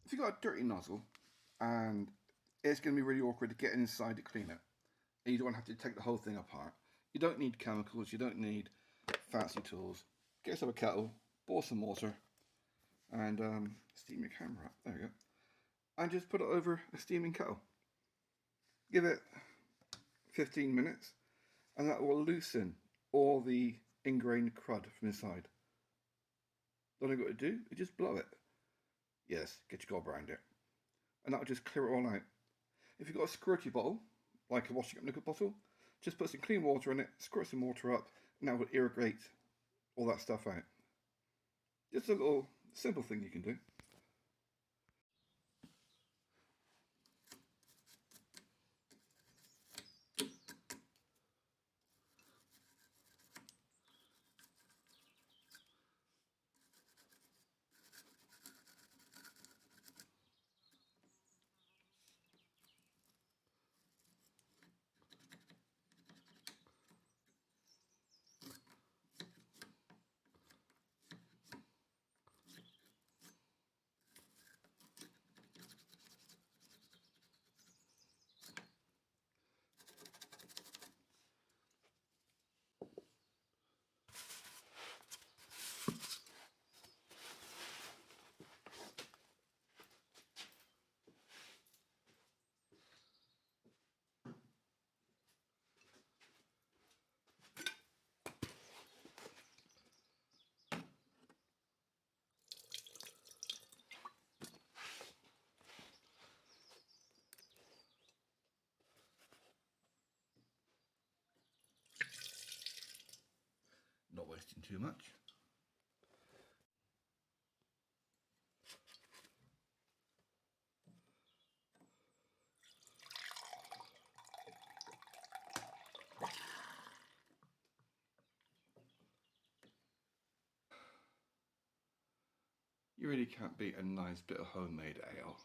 if you've got a dirty nozzle and it's going to be really awkward to get inside to clean it, and you don't want to have to take the whole thing apart, you don't need chemicals, you don't need fancy tools. Get yourself a kettle, boil some water, and steam your camera up. There we go. And just put it over a steaming kettle. Give it 15 minutes, and that will loosen all the ingrained crud from inside. All you've got to do is just blow it. Yes, get your gob around it. And that will just clear it all out. If you've got a squirty bottle, like a washing up liquid bottle, just put some clean water in it, squirt some water up, and that will irrigate all that stuff out. Just a little simple thing you can do. Not wasting too much. You really can't beat a nice bit of homemade ale.